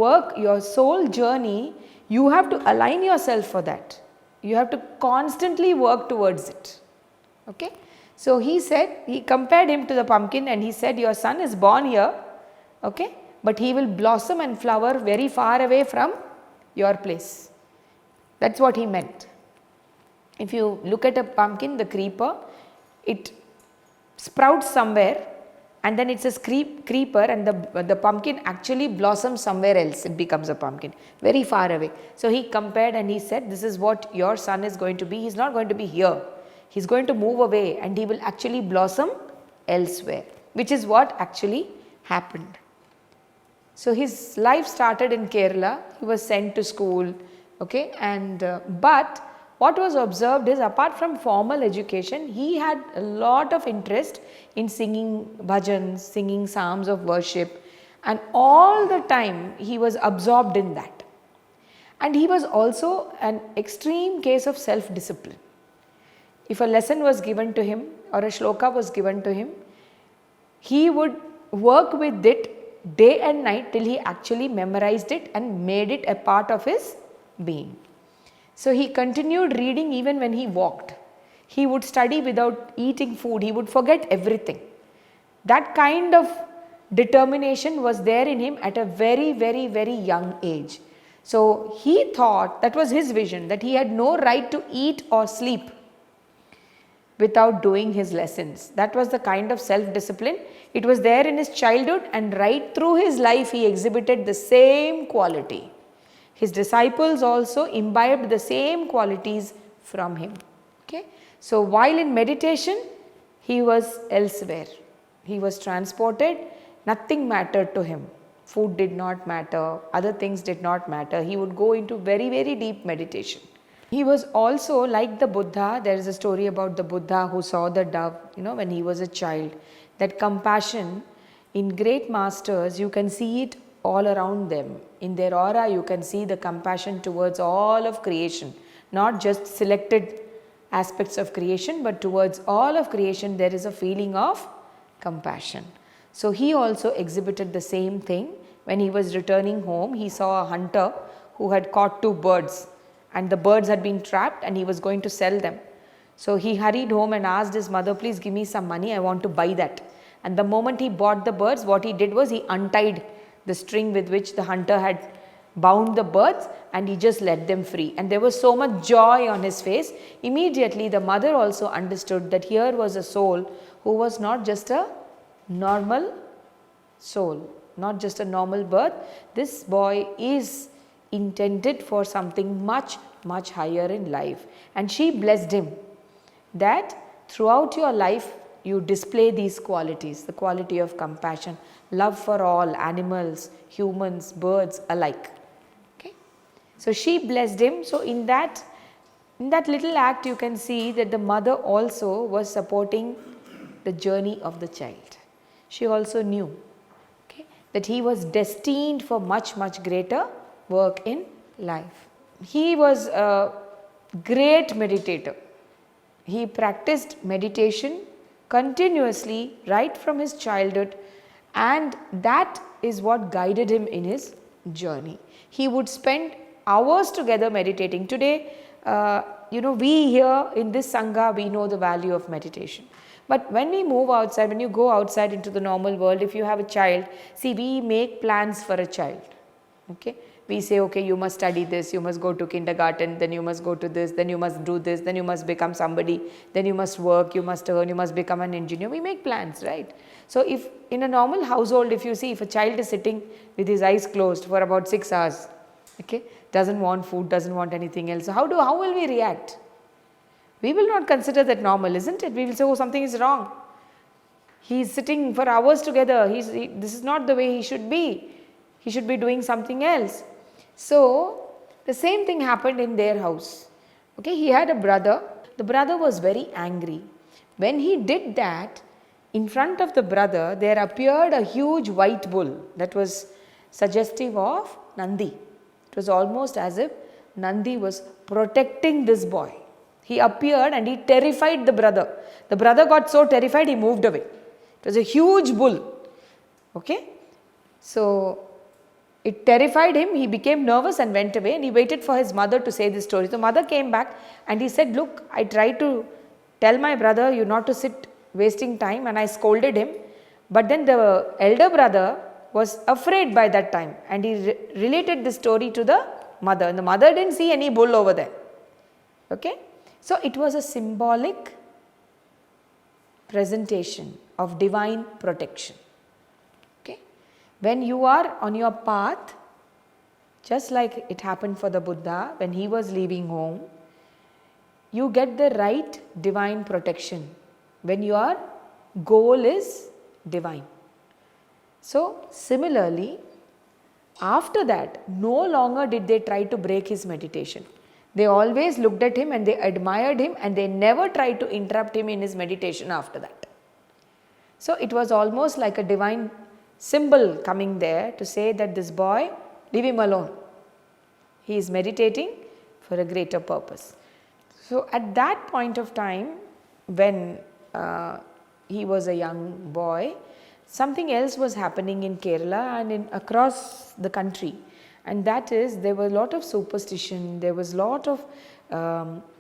work, your soul journey, you have to align yourself for that. You have to constantly work towards it. Okay. So he said, he compared him to the pumpkin and he said, your son is born here, okay, but he will blossom and flower very far away from your place. That's what he meant. If you look at a pumpkin, the creeper, it sprouts somewhere and then it's a creeper, and the pumpkin actually blossoms somewhere else. It becomes a pumpkin very far away. So he compared and he said, this is what your son is going to be. He's not going to be here. He's going to move away and he will actually blossom elsewhere, which is what actually happened. So his life started in Kerala. He was sent to school, okay, and but what was observed is, apart from formal education, he had a lot of interest in singing bhajans, singing psalms of worship, and all the time he was absorbed in that. And he was also an extreme case of self-discipline. If a lesson was given to him or a shloka was given to him, he would work with it day and night till he actually memorized it and made it a part of his being. So he continued reading even when he walked. He would study without eating food. He would forget everything. That kind of determination was there in him at a very, very, very young age. So he thought, that was his vision, that he had no right to eat or sleep without doing his lessons. That was the kind of self-discipline. It was there in his childhood, and right through his life he exhibited the same quality. His disciples also imbibed the same qualities from him. Okay? So while in meditation, he was elsewhere. He was transported. Nothing mattered to him. Food did not matter. Other things did not matter. He would go into very, very deep meditation. He was also like the Buddha. There is a story about the Buddha who saw the dove, when he was a child. That compassion in great masters, you can see it all around them. In their aura, you can see the compassion towards all of creation, not just selected aspects of creation, but towards all of creation there is a feeling of compassion. So he also exhibited the same thing. When he was returning home, he saw a hunter who had caught 2 birds, and the birds had been trapped and he was going to sell them. So he hurried home and asked his mother, please give me some money, I want to buy that. And the moment he bought the birds, what he did was he untied the string with which the hunter had bound the birds, and he just let them free. And there was so much joy on his face. Immediately the mother also understood that here was a soul who was not just a normal soul, not just a normal birth. This boy is intended for something much, much higher in life. And she blessed him that throughout your life you display these qualities, the quality of compassion, love for all, animals, humans, birds alike. Okay? So she blessed him. So in that little act you can see that the mother also was supporting the journey of the child. She also knew, okay, that he was destined for much, much greater work in life. He was a great meditator. He practiced meditation continuously right from his childhood, and that is what guided him in his journey. He would spend hours together meditating. Today, we here in this Sangha, we know the value of meditation. But when we move outside, when you go outside into the normal world, if you have a child, see, we make plans for a child. Okay? We say, okay, you must study this, you must go to kindergarten, then you must go to this, then you must do this, then you must become somebody, then you must work, you must earn, you must become an engineer. We make plans, right? So if in a normal household, if you see, if a child is sitting with his eyes closed for about 6 hours, okay, doesn't want food, doesn't want anything else, so how will we react? We will not consider that normal, isn't it? We will say, oh, something is wrong. He is sitting for hours together. This is not the way he should be. He should be doing something else. So the same thing happened in their house. Okay, he had a brother. The brother was very angry. When he did that, in front of the brother, there appeared a huge white bull that was suggestive of Nandi. It was almost as if Nandi was protecting this boy. He appeared and he terrified the brother. The brother got so terrified, he moved away. It was a huge bull. Okay, so It terrified him, he became nervous and went away, and he waited for his mother to say this story. So mother came back and he said, look, I tried to tell my brother you not to sit wasting time, and I scolded him, but then the elder brother was afraid by that time, and he related this story to the mother, and the mother didn't see any bull over there. Okay? So it was a symbolic presentation of divine protection. Okay? When you are on your path, just like it happened for the Buddha when he was leaving home, you get the right divine protection when your goal is divine. So similarly, after that, no longer did they try to break his meditation. They always looked at him and they admired him, and they never tried to interrupt him in his meditation after that. So it was almost like a divine symbol coming there to say that this boy, leave him alone. He is meditating for a greater purpose. So at that point of time, when he was a young boy, something else was happening in Kerala and across the country, and that is there was a lot of superstition, there was a lot of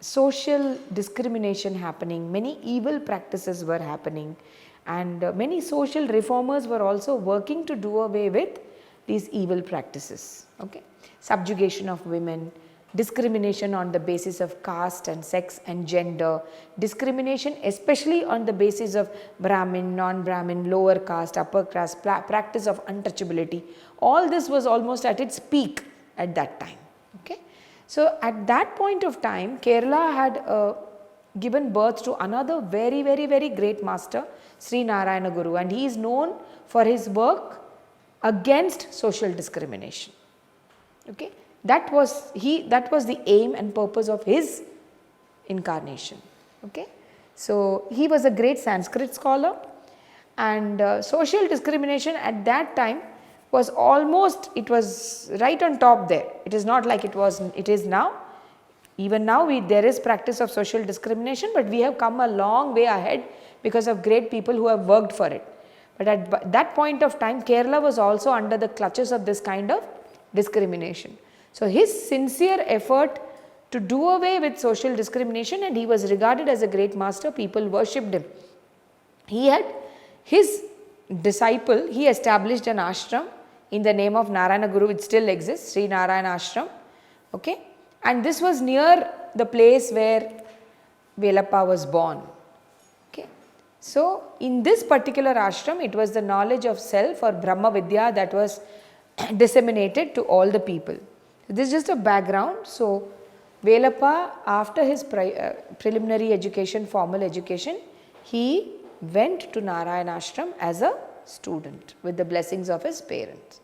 social discrimination happening, many evil practices were happening, and many social reformers were also working to do away with these evil practices. Okay? Subjugation of women, discrimination on the basis of caste and sex and gender, discrimination especially on the basis of Brahmin, non-Brahmin, lower caste, upper caste, practice of untouchability. All this was almost at its peak at that time. Okay? So at that point of time, Kerala had given birth to another very, very, very great master, Sri Narayana Guru, and he is known for his work against social discrimination. Okay? That was the aim and purpose of his incarnation. Okay? So he was a great Sanskrit scholar, and social discrimination at that time was almost, it was right on top there. It is not like it is now. Even now there is practice of social discrimination, but we have come a long way ahead because of great people who have worked for it. But at that point of time, Kerala was also under the clutches of this kind of discrimination. So his sincere effort to do away with social discrimination, and he was regarded as a great master, people worshipped him. He had his disciple, he established an ashram in the name of Narayana Guru, which still exists, Sri Narayana Ashram. Okay? And this was near the place where Velappa was born. Okay? So in this particular ashram, it was the knowledge of self or Brahma Vidya that was disseminated to all the people. This is just a background. So Velappa, after his preliminary education, formal education, he went to Narayana Ashram as a student with the blessings of his parents.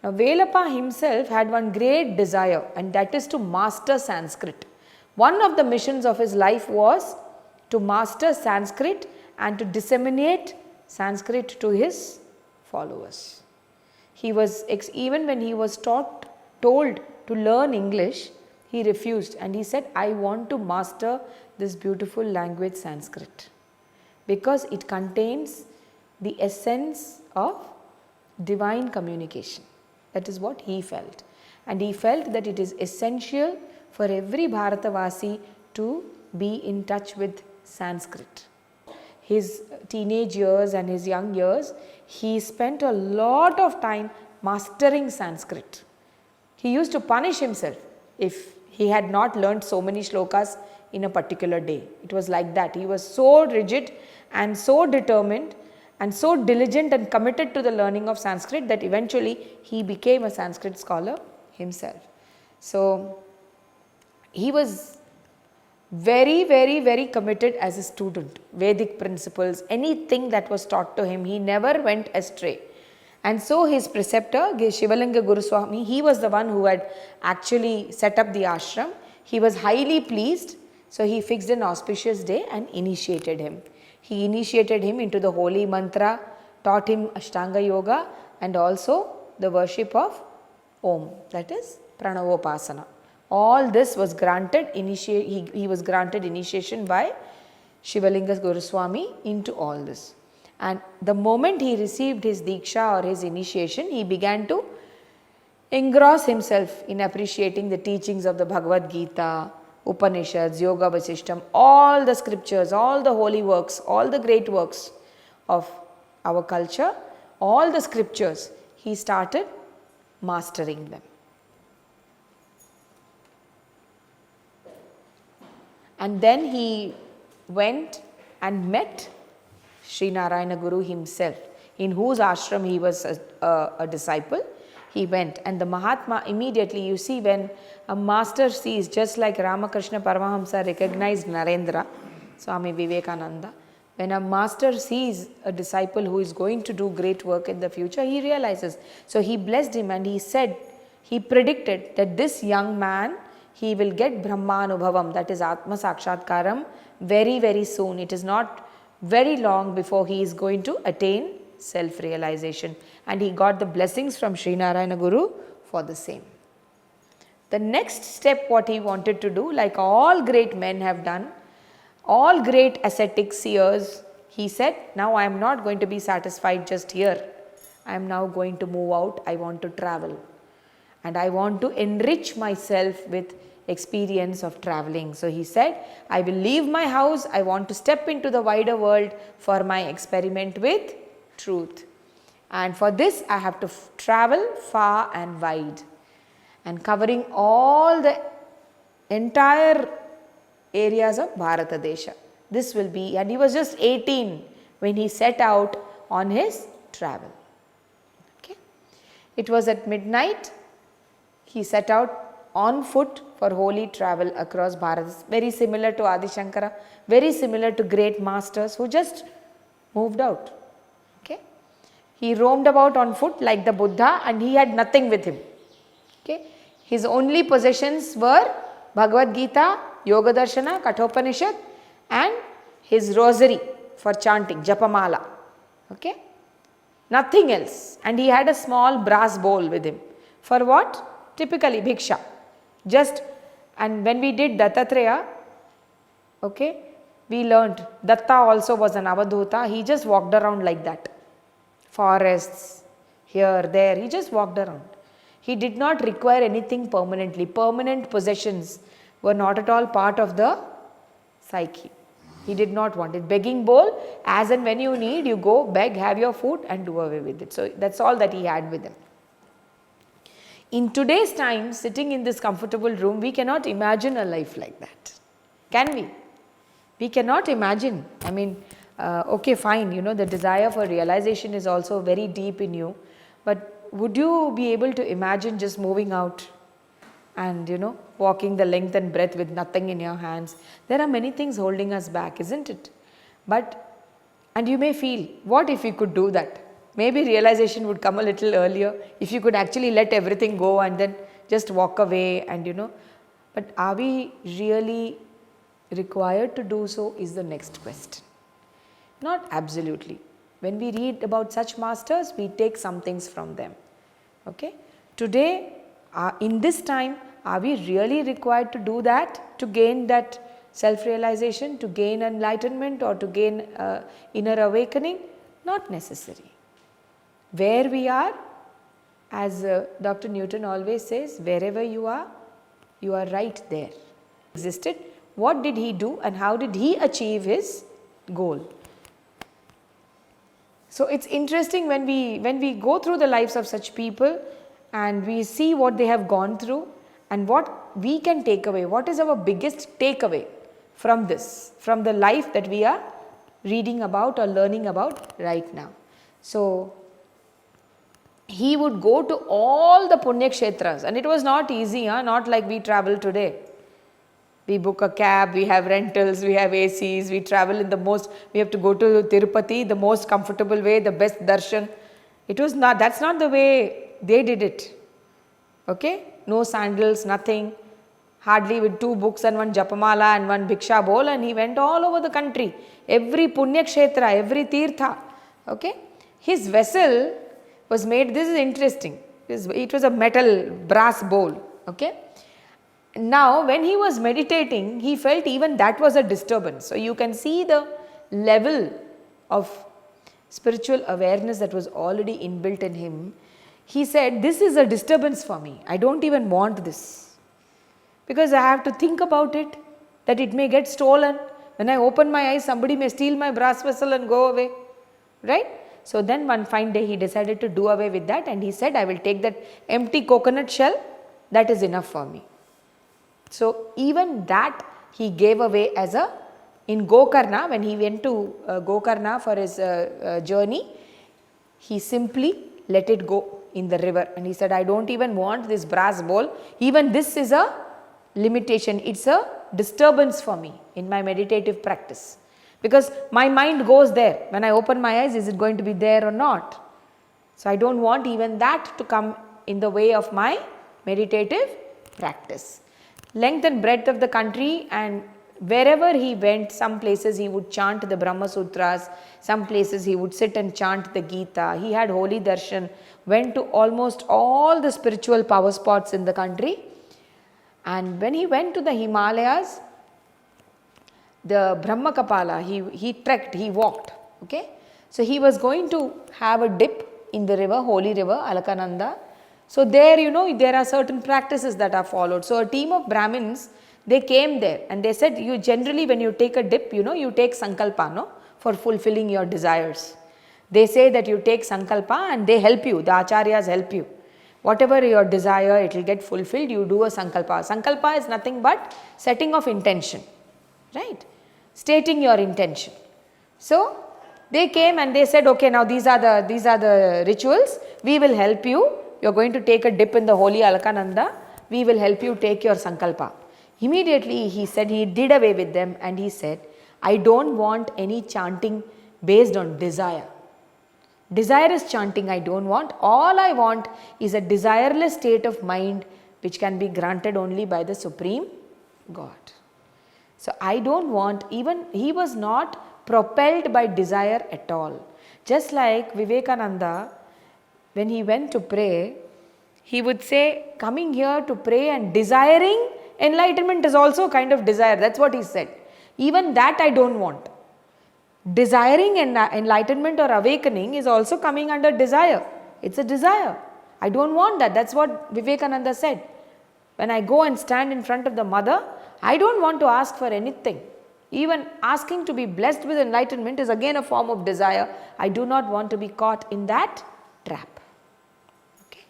Now Velappa himself had one great desire, and that is to master Sanskrit. One of the missions of his life was to master Sanskrit and to disseminate Sanskrit to his followers. He was, even when he was told to learn English, he refused, and he said, I want to master this beautiful language Sanskrit, because it contains the essence of divine communication. That is what he felt, and he felt that it is essential for every Bharatavasi to be in touch with Sanskrit. His teenage years and his young years, he spent a lot of time mastering Sanskrit. He used to punish himself if he had not learnt so many shlokas in a particular day. It was like that. He was so rigid and so determined and so diligent and committed to the learning of Sanskrit that eventually he became a Sanskrit scholar himself. So he was very, very, very committed as a student. Vedic principles, anything that was taught to him, he never went astray. And so his preceptor, Shivalinga Guru Swami, he was the one who had actually set up the ashram. He was highly pleased, so he fixed an auspicious day and initiated him. He initiated him into the holy mantra, taught him Ashtanga Yoga, and also the worship of Om, that is Pranavopasana. All this was granted, he was granted initiation by Shivalinga Guru Swami into all this. And the moment he received his Diksha or his initiation, he began to engross himself in appreciating the teachings of the Bhagavad Gita, Upanishads, Yoga Vasishtam, all the scriptures, all the holy works, all the great works of our culture, all the scriptures, he started mastering them. And then he went and met Sri Narayana Guru himself, in whose ashram he was a disciple. He went, and the Mahatma immediately, you see, when a master sees, just like Ramakrishna Paramahamsa recognized Narendra, Swami Vivekananda, when a master sees a disciple who is going to do great work in the future, he realizes. So he blessed him, and he said, he predicted that this young man, he will get Brahmanubhavam, that is Atma Sakshatkaram, very, very soon. It is not very long before he is going to attain self-realization. And he got the blessings from Sri Narayana Guru for the same. The next step, what he wanted to do, like all great men have done, all great ascetic seers, he said, now I am not going to be satisfied just here. I am now going to move out. I want to travel. And I want to enrich myself with experience of traveling. So he said, I will leave my house. I want to step into the wider world for my experiment with truth. And for this, I have to travel far and wide, and covering all the entire areas of Bharata Desha. This will be, and he was just 18 when he set out on his travel. Okay. It was at midnight. He set out on foot for holy travel across Bharat. Very similar to Adi Shankara, very similar to great masters who just moved out. Okay. He roamed about on foot like the Buddha, and he had nothing with him. Okay. His only possessions were Bhagavad Gita, Yoga Darshana, Kathopanishad, and his rosary for chanting, Japamala. Okay. Nothing else. And he had a small brass bowl with him. For what? Typically bhiksha. Just, and when we did Dattatreya, okay, we learned Datta also was an Avadhuta. He just walked around like that. Forests, here, there, he just walked around. He did not require anything permanently. Permanent possessions were not at all part of the psyche. He did not want it. Begging bowl, as and when you need, you go beg, have your food and do away with it. So that's all that he had with him. In today's time, sitting in this comfortable room, we cannot imagine a life like that. Can we? We cannot imagine. I mean, okay, fine, you know, the desire for realization is also very deep in you. But would you be able to imagine just moving out and, you know, walking the length and breadth with nothing in your hands? There are many things holding us back, isn't it? But, and you may feel, what if we could do that? Maybe realization would come a little earlier if you could actually let everything go and then just walk away and, you know. But are we really required to do so is the next question. Not absolutely. When we read about such masters, we take some things from them. Okay. Today, in this time, are we really required to do that, to gain that self-realization, to gain enlightenment or to gain inner awakening? Not necessary. Where we are, as Dr. Newton always says, wherever you are right there. Existed. What did he do and how did he achieve his goal? So it's interesting when we go through the lives of such people and we see what they have gone through and what we can take away. What is our biggest takeaway from this, from the life that we are reading about or learning about right now? So he would go to all the Punya Kshetras, and it was not easy, not like we travel today. We book a cab, we have rentals, we have ACs, we travel in we have to go to Tirupati, the most comfortable way, the best darshan. It was not, that's not the way they did it. Okay? No sandals, nothing, hardly with 2 books and 1 Japamala and 1 Bhiksha bowl, and he went all over the country. Every Punya Kshetra, every Tirtha. Okay? His vessel was made, this is interesting, it was a metal brass bowl. Okay? Now, when he was meditating, he felt even that was a disturbance. So, you can see the level of spiritual awareness that was already inbuilt in him. he said, this is a disturbance for me. I don't even want this. Because I have to think about it, that it may get stolen. When I open my eyes, somebody may steal my brass vessel and go away. Right? So then one fine day he decided to do away with that, and he said, I will take that empty coconut shell, that is enough for me. So even that he gave away as a, in Gokarna, when he went to Gokarna for his journey, he simply let it go in the river, and he said, I don't even want this brass bowl. Even this is a limitation, it's a disturbance for me in my meditative practice. Because my mind goes there. When I open my eyes, is it going to be there or not? So I don't want even that to come in the way of my meditative practice. Length and breadth of the country, and wherever he went, some places he would chant the Brahma Sutras, some places he would sit and chant the Gita. He had holy darshan, went to almost all the spiritual power spots in the country. And when he went to the Himalayas, the Brahma Kapala, he trekked, he walked. Okay? So he was going to have a dip in the river, holy river, Alakananda. So there, there are certain practices that are followed. So a team of Brahmins, they came there and they said, you generally when you take a dip, you take sankalpa, no, for fulfilling your desires. They say that you take sankalpa and they help you, the acharyas help you. Whatever your desire, it will get fulfilled, you do a sankalpa. Sankalpa is nothing but setting of intention, right? Stating your intention. So they came and they said, okay, now these are the rituals, we will help you. You are going to take a dip in the holy Alakananda, we will help you take your sankalpa. Immediately he said, he did away with them and he said, I don't want any chanting based on desire. Desirous chanting I don't want. All I want is a desireless state of mind which can be granted only by the Supreme God. So I don't want, even he was not propelled by desire at all. Just like Vivekananda, when he went to pray, he would say, coming here to pray and desiring enlightenment is also a kind of desire. That's what he said. Even that I don't want. Desiring enlightenment or awakening is also coming under desire. It's a desire. I don't want that. That's what Vivekananda said. When I go and stand in front of the mother, I don't want to ask for anything. Even asking to be blessed with enlightenment is again a form of desire. I do not want to be caught in that trap. Okay.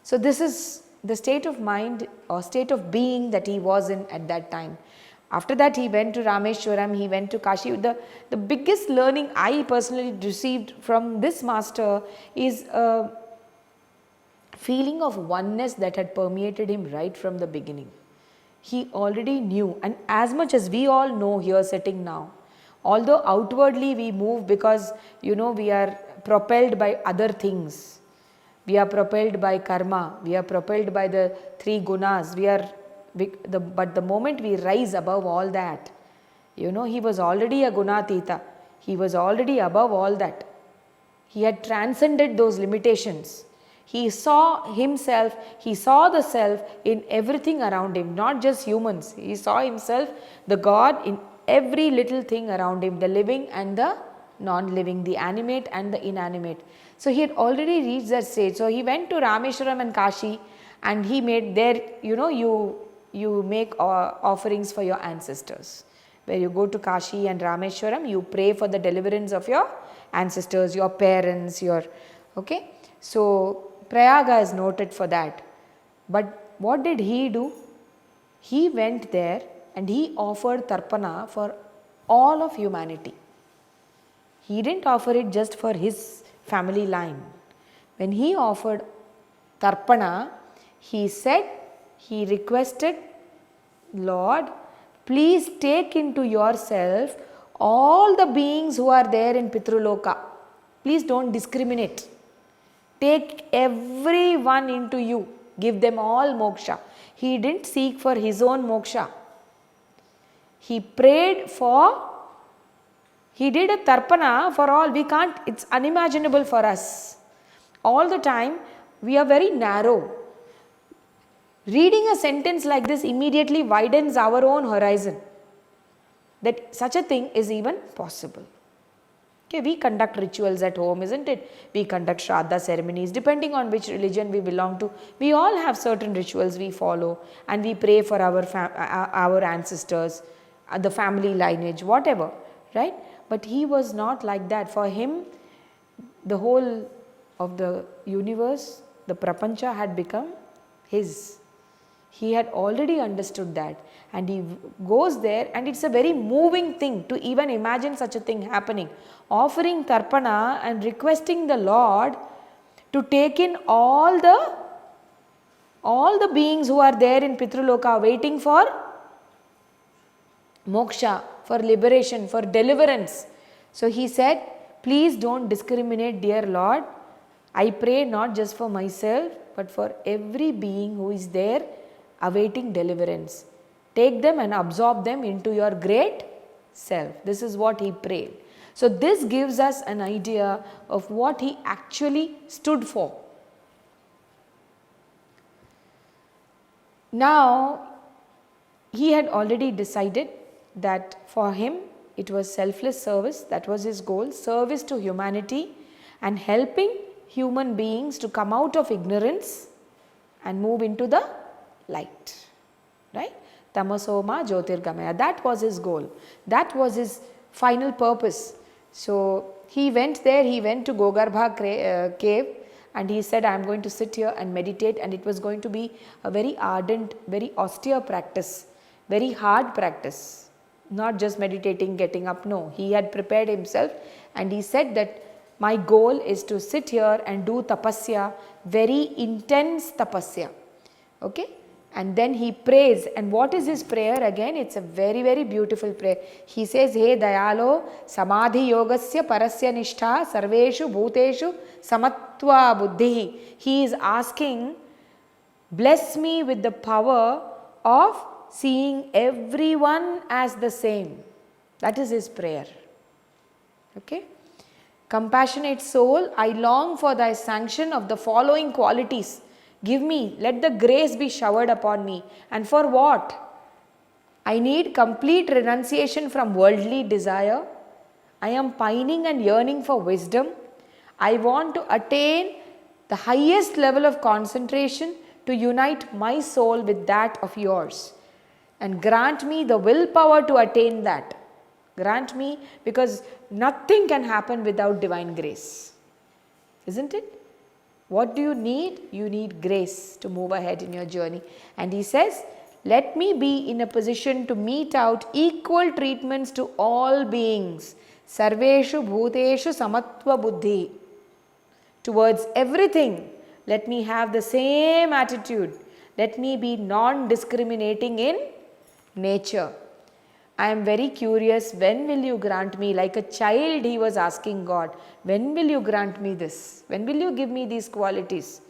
So this is the state of mind or state of being that he was in at that time. After that he went to Rameshwaram, he went to Kashi. The biggest learning I personally received from this master is a feeling of oneness that had permeated him right from the beginning. He already knew, and as much as we all know here sitting now, although outwardly we move because we are propelled by other things. We are propelled by karma, we are propelled by the three gunas, but the moment we rise above all that, he was already a gunatita, he was already above all that. He had transcended those limitations. He saw himself, he saw the self in everything around him, not just humans. He saw himself, the God, in every little thing around him, the living and the non-living, the animate and the inanimate. So he had already reached that stage. So he went to Rameshwaram and Kashi and he made there, you make offerings for your ancestors. Where you go to Kashi and Rameshwaram, you pray for the deliverance of your ancestors, your parents, okay. So Prayaga is noted for that. But what did he do? He went there and he offered Tarpana for all of humanity. He didn't offer it just for his family line. When he offered Tarpana, he said, he requested, Lord, please take into yourself all the beings who are there in Pitruloka. Please don't discriminate. Take everyone into you. Give them all moksha. He didn't seek for his own moksha. He prayed he did a tarpana for all. We can't, it's unimaginable for us. All the time, we are very narrow. Reading a sentence like this immediately widens our own horizon. That such a thing is even possible. Okay, we conduct rituals at home, isn't it? We conduct Shraddha ceremonies, depending on which religion we belong to. We all have certain rituals we follow, and we pray for our ancestors, the family lineage, whatever, right? But he was not like that. For him, the whole of the universe, the prapancha had become his. He had already understood that, and he goes there, and it's a very moving thing to even imagine such a thing happening. Offering tarpana and requesting the Lord to take in all the beings who are there in Pitraloka waiting for moksha, for liberation, for deliverance. So he said, please don't discriminate, dear Lord. I pray not just for myself, but for every being who is there awaiting deliverance. Take them and absorb them into your great self. This is what he prayed. So this gives us an idea of what he actually stood for. Now, he had already decided that for him it was selfless service, that was his goal, service to humanity and helping human beings to come out of ignorance and move into the light, right? Tamasoma Jyotirgamaya, that was his goal, that was his final purpose. So he went there, he went to Gogarbha cave, and he said, I am going to sit here and meditate, and it was going to be a very ardent, very austere practice, very hard practice, not just meditating, getting up, no. He had prepared himself, and he said that my goal is to sit here and do tapasya, very intense tapasya, okay. And then he prays, and what is his prayer again? It's a very, very beautiful prayer. He says, He Dayalo Samadhi Yogasya Parasya Nishtha Sarveshu Bhuteshu Samatva Buddhi. He is asking, bless me with the power of seeing everyone as the same. That is his prayer. Okay. Compassionate soul, I long for thy sanction of the following qualities. Give me, let the grace be showered upon me. And for what? I need complete renunciation from worldly desire. I am pining and yearning for wisdom. I want to attain the highest level of concentration to unite my soul with that of yours. And grant me the willpower to attain that. Grant me, because nothing can happen without divine grace. Isn't it? What do you need? You need grace to move ahead in your journey. And he says, let me be in a position to mete out equal treatments to all beings. Sarveshu bhuteshu samatva buddhi. Towards everything, let me have the same attitude. Let me be non-discriminating in nature. I am very curious, when will you grant me? Like a child, he was asking God, when will you grant me this? When will you give me these qualities?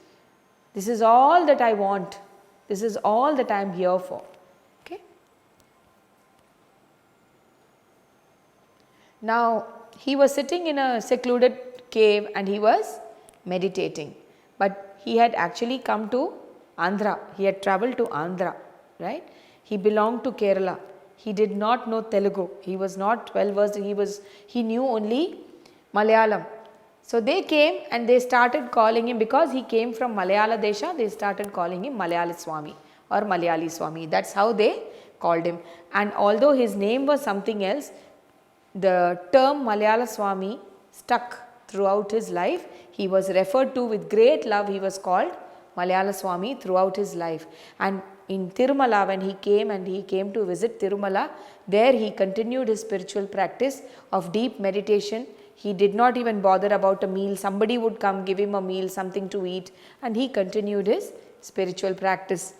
This is all that I want. This is all that I am here for. Okay. Now, he was sitting in a secluded cave and he was meditating. But he had actually come to Andhra. He had travelled to Andhra, right? He belonged to Kerala. He did not know Telugu. He was not well versed. He knew only Malayalam. So they came and they started calling him, because he came from Malayala Desha, they started calling him Malayali Swami or Malayali Swami. That's how they called him. And although his name was something else, the term Malayala Swami stuck throughout his life. He was referred to with great love. He was called Malayala Swami throughout his life. And in Tirumala, when he came to visit Tirumala, there he continued his spiritual practice of deep meditation. He did not even bother about a meal. Somebody would come, give him a meal, something to eat, and he continued his spiritual practice.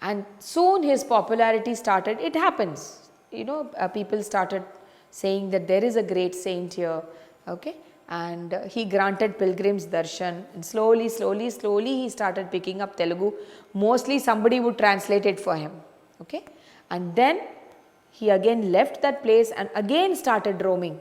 And soon his popularity started. It happens, people started saying that there is a great saint here, okay. And he granted pilgrims darshan, and slowly he started picking up Telugu. Mostly somebody would translate it for him, okay. And then he again left that place and again started roaming,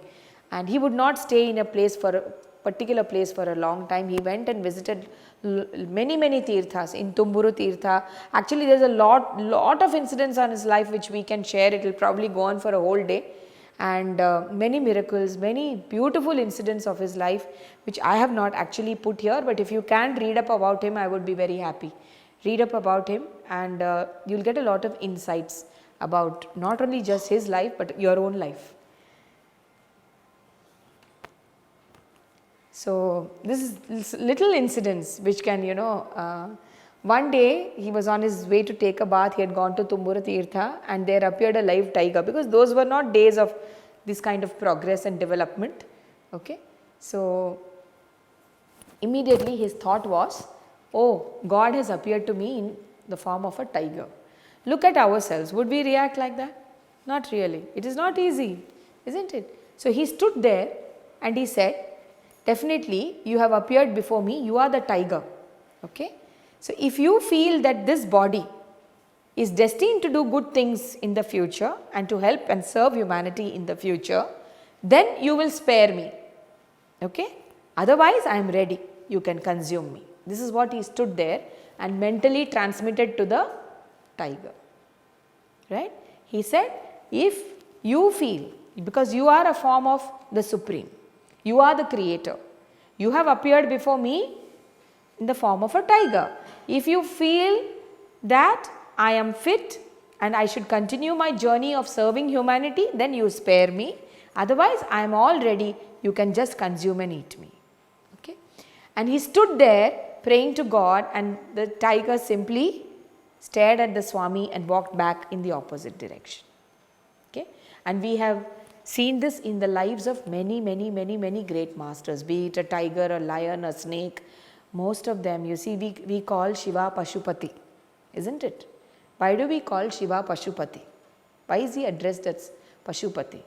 and he would not stay in a particular place for a long time. He went and visited many tirthas. In Tumburu Tirtha, actually there is a lot of incidents on his life which we can share. It will probably go on for a whole day. and many miracles, many beautiful incidents of his life, which I have not actually put here, but if you can read up about him, I would be very happy. Read up about him and you'll get a lot of insights about not only just his life, but your own life. So, this is little incidents which can, one day he was on his way to take a bath, he had gone to Tumbura Tirtha and there appeared a live tiger, because those were not days of this kind of progress and development. Okay. So, immediately his thought was, oh, God has appeared to me in the form of a tiger. Look at ourselves, would we react like that? Not really. It is not easy, isn't it? So, he stood there and he said, definitely you have appeared before me, you are the tiger. Okay. So, if you feel that this body is destined to do good things in the future and to help and serve humanity in the future, then you will spare me. Okay. Otherwise, I am ready, you can consume me. This is what he stood there and mentally transmitted to the tiger. Right. He said, if you feel, because you are a form of the Supreme, you are the creator, you have appeared before me in the form of a tiger. If you feel that I am fit and I should continue my journey of serving humanity, then you spare me. Otherwise, I am all ready, you can just consume and eat me. Okay. And he stood there praying to God, and the tiger simply stared at the Swami and walked back in the opposite direction. Okay. And we have seen this in the lives of many great masters, be it a tiger, a lion, a snake. Most of them, you see, we call Shiva Pashupati, isn't it? Why do we call Shiva Pashupati? Why is he addressed as Pashupati?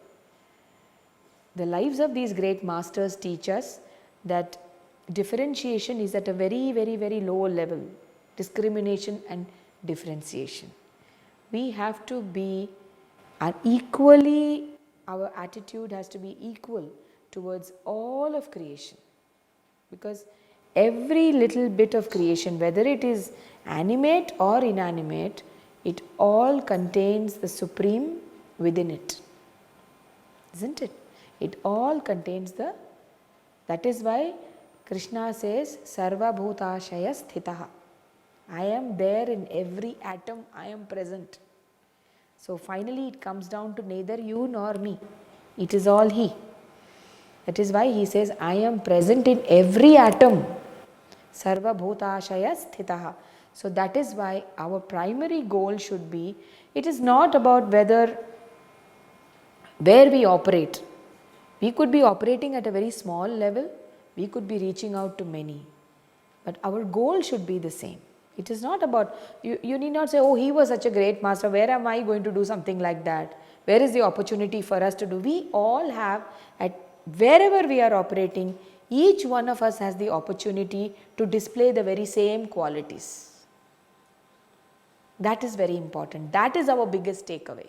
The lives of these great masters teach us that differentiation is at a very low level, discrimination and differentiation. We have to be equally, our attitude has to be equal towards all of creation, because every little bit of creation, whether it is animate or inanimate, it all contains the Supreme within it, isn't it? It all contains that is why Krishna says, Sarva Bhutashaya Sthitaha. I am there in every atom, I am present. So finally it comes down to neither you nor me, it is all He. That is why He says, I am present in every atom. Sarva Bhutashaya Sthitaha. So that is why our primary goal should be, it is not about where we operate. We could be operating at a very small level, we could be reaching out to many, but our goal should be the same. It is not about, you need not say, oh, he was such a great master, where am I going to do something like that? Where is the opportunity for us to do? We all have, at wherever we are operating, each one of us has the opportunity to display the very same qualities. That is very important. That is our biggest takeaway.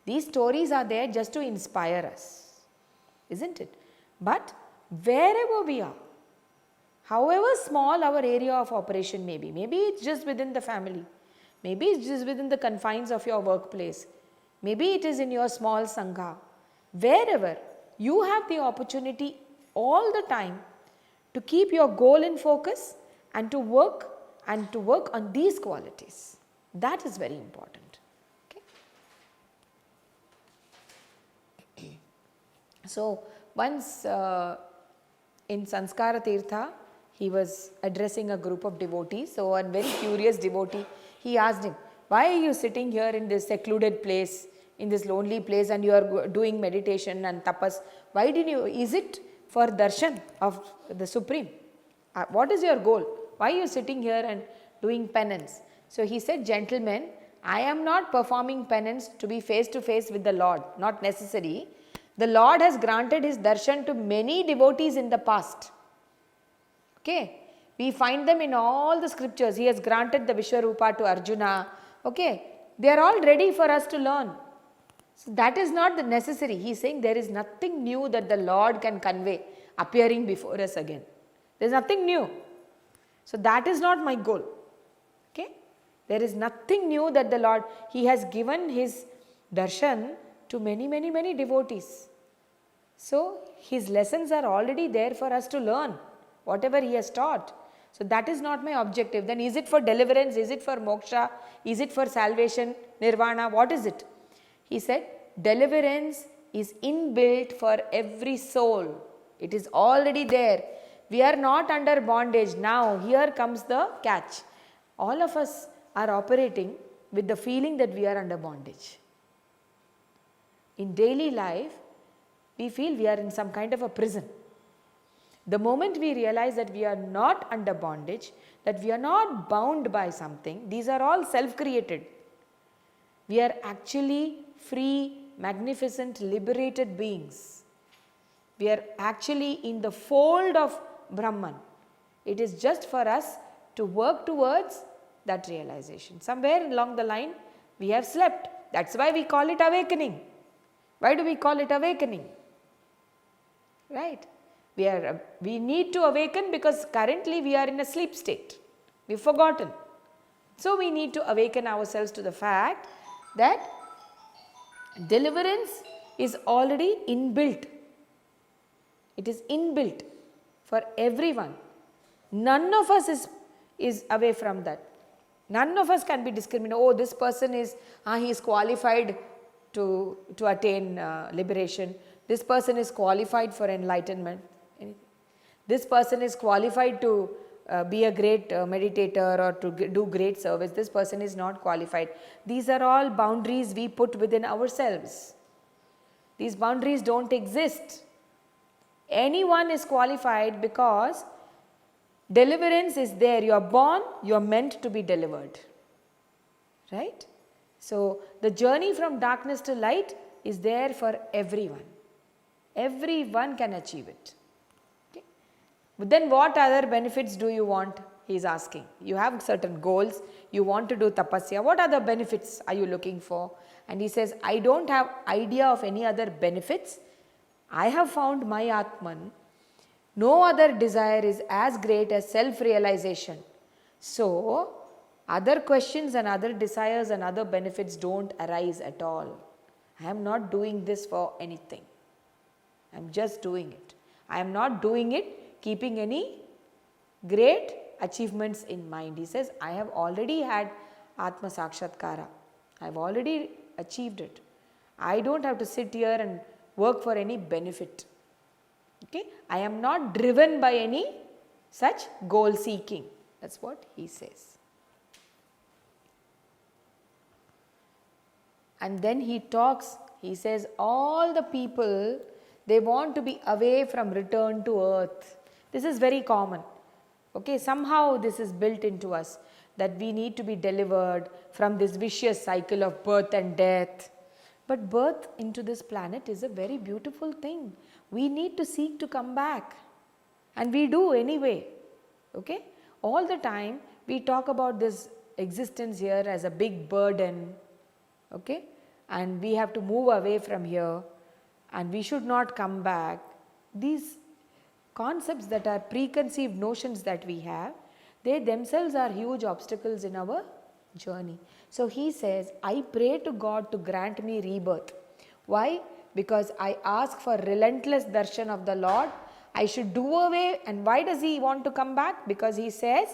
These stories are there just to inspire us, isn't it? But wherever we are, however small our area of operation may be, maybe it's just within the family, maybe it's just within the confines of your workplace, maybe it is in your small sangha, wherever you have the opportunity all the time to keep your goal in focus and to work on these qualities. That is very important. Okay. So once in Sanskara Tirtha, he was addressing a group of devotees. So a very curious devotee, he asked him, why are you sitting here in this secluded place, in this lonely place, and you are doing meditation and tapas? Why did you, is it for darshan of the Supreme? What is your goal? Why are you sitting here and doing penance? So he said, gentlemen, I am not performing penance to be face to face with the Lord, not necessary. The Lord has granted His darshan to many devotees in the past. Okay, we find them in all the scriptures. He has granted the Vishwarupa to Arjuna. Okay, they are all ready for us to learn. So that is not the necessary. He is saying there is nothing new that the Lord can convey appearing before us again. There is nothing new. So that is not my goal. Okay, there is nothing new that the Lord, He has given His darshan to many devotees. So his lessons are already there for us to learn, whatever he has taught. So that is not my objective. Then is it for deliverance? Is it for moksha? Is it for salvation, nirvana? What is it? He said, deliverance is inbuilt for every soul. It is already there. We are not under bondage. Now here comes the catch. All of us are operating with the feeling that we are under bondage. In daily life, we feel we are in some kind of a prison. The moment we realize that we are not under bondage, that we are not bound by something, these are all self-created. We are actually free, magnificent, liberated beings. We are actually in the fold of Brahman. It is just for us to work towards that realization. Somewhere along the line, we have slept. That's why we call it awakening. Why do we call it awakening? Right? We need to awaken because currently we are in a sleep state. We've forgotten. So we need to awaken ourselves to the fact that deliverance is already inbuilt. It is inbuilt for everyone. None of us is away from that. None of us can be discriminated. Oh, this person is, he is qualified to attain liberation. This person is qualified for enlightenment. This person is qualified to be a great meditator or to do great service. This person is not qualified. These are all boundaries we put within ourselves. These boundaries don't exist. Anyone is qualified because deliverance is there. You are born, you are meant to be delivered. Right? So the journey from darkness to light is there for everyone. Everyone can achieve it. Okay? But then what other benefits do you want? He is asking. You have certain goals, you want to do tapasya. What other benefits are you looking for? And he says, I don't have idea of any other benefits. I have found my Atman. No other desire is as great as self-realization. So, other questions and other desires and other benefits don't arise at all. I am not doing this for anything. I am just doing it. I am not doing it keeping any great achievements in mind. He says, I have already had Atma Sakshatkara. I have already achieved it. I don't have to sit here and work for any benefit. Okay? I am not driven by any such goal seeking. That's what he says. And then he talks, he says, all the people, they want to be away from return to earth. This is very common. Okay, somehow this is built into us that we need to be delivered from this vicious cycle of birth and death. But birth into this planet is a very beautiful thing. We need to seek to come back. And we do anyway. Okay? All the time we talk about this existence here as a big burden. Okay? And we have to move away from here. And we should not come back. These concepts that are preconceived notions that we have, they themselves are huge obstacles in our journey. So he says, I pray to God to grant me rebirth. Why? Because I ask for relentless darshan of the Lord. I should do away. And why does he want to come back? Because he says,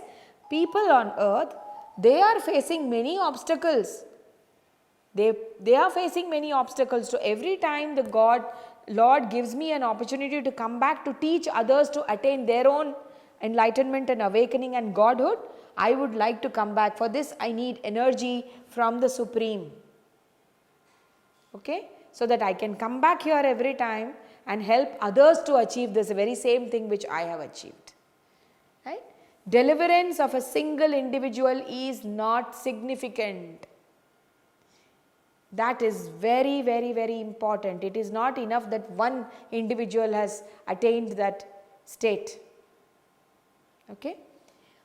people on earth, they are facing many obstacles. They are facing many obstacles. So every time the Lord gives me an opportunity to come back to teach others to attain their own enlightenment and awakening and Godhood, I would like to come back. For this I need energy from the Supreme. Okay? So that I can come back here every time and help others to achieve this very same thing which I have achieved. Right? Deliverance of a single individual is not significant. That is very, very, very important. It is not enough that one individual has attained that state. Okay?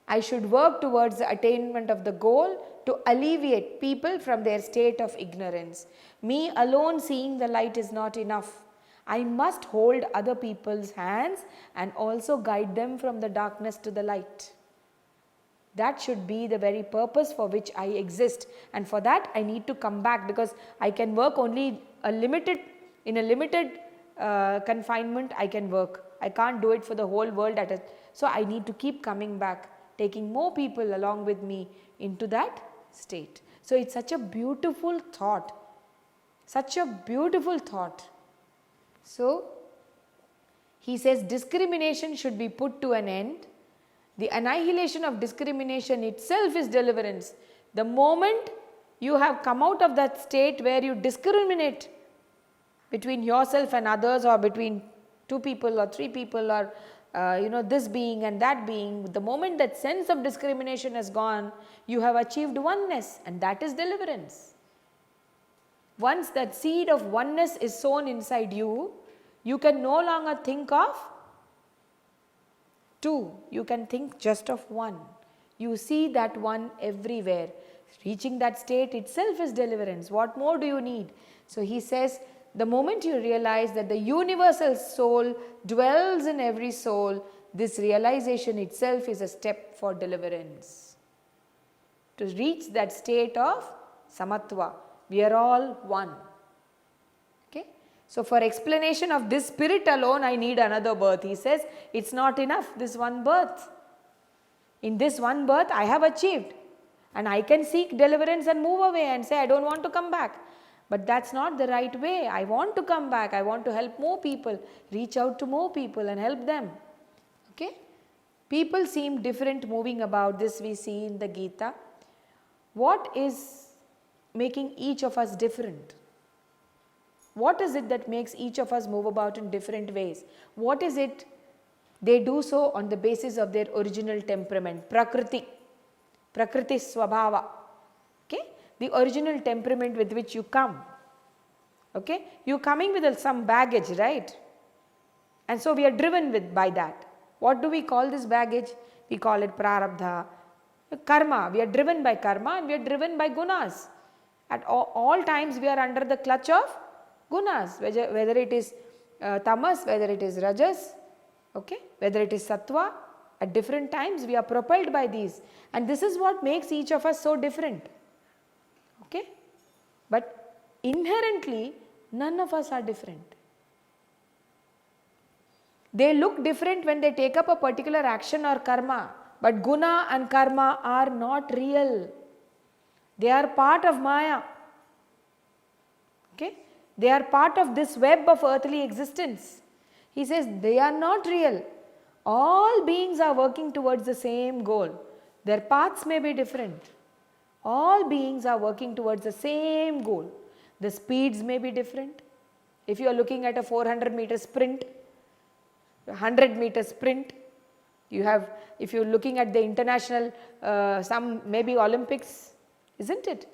I should work towards the attainment of the goal to alleviate people from their state of ignorance. Me alone seeing the light is not enough. I must hold other people's hands and also guide them from the darkness to the light. That should be the very purpose for which I exist, and for that I need to come back, because I can work only in a limited confinement I can work. I can't do it for the whole world so I need to keep coming back, taking more people along with me into that state. So it's such a beautiful thought, such a beautiful thought. So he says discrimination should be put to an end. The annihilation of discrimination itself is deliverance. The moment you have come out of that state where you discriminate between yourself and others, or between two people or three people, or this being and that being, the moment that sense of discrimination has gone, you have achieved oneness, and that is deliverance. Once that seed of oneness is sown inside you, you can no longer think of two, you can think just of one. You see that one everywhere. Reaching that state itself is deliverance. What more do you need? So he says, the moment you realize that the universal soul dwells in every soul, this realization itself is a step for deliverance. To reach that state of samatva, we are all one. Okay? So for explanation of this spirit alone, I need another birth. He says, it's not enough, this one birth. In this one birth, I have achieved. And I can seek deliverance and move away and say, I don't want to come back. But that's not the right way. I want to come back. I want to help more people, reach out to more people and help them. Okay? People seem different moving about. This we see in the Gita. What is making each of us different? What is it that makes each of us move about in different ways? What is it? They do so on the basis of their original temperament, Prakriti Swabhava. Okay? The original temperament with which you come. Okay? You are coming with some baggage, right? And so we are driven by that. What do we call this baggage? We call it prarabdha, karma. We are driven by karma and we are driven by gunas. At all times we are under the clutch of gunas, whether it is tamas, whether it is rajas, okay, whether it is sattva. At different times we are propelled by these, and this is what makes each of us so different. Okay? But inherently none of us are different. They look different when they take up a particular action or karma, but guna and karma are not real. They are part of Maya. Okay? They are part of this web of earthly existence. He says they are not real. All beings are working towards the same goal. Their paths may be different. All beings are working towards the same goal. The speeds may be different. If you are looking at a 400-meter sprint, 100-meter sprint, if you are looking at the international, some maybe Olympics, isn't it?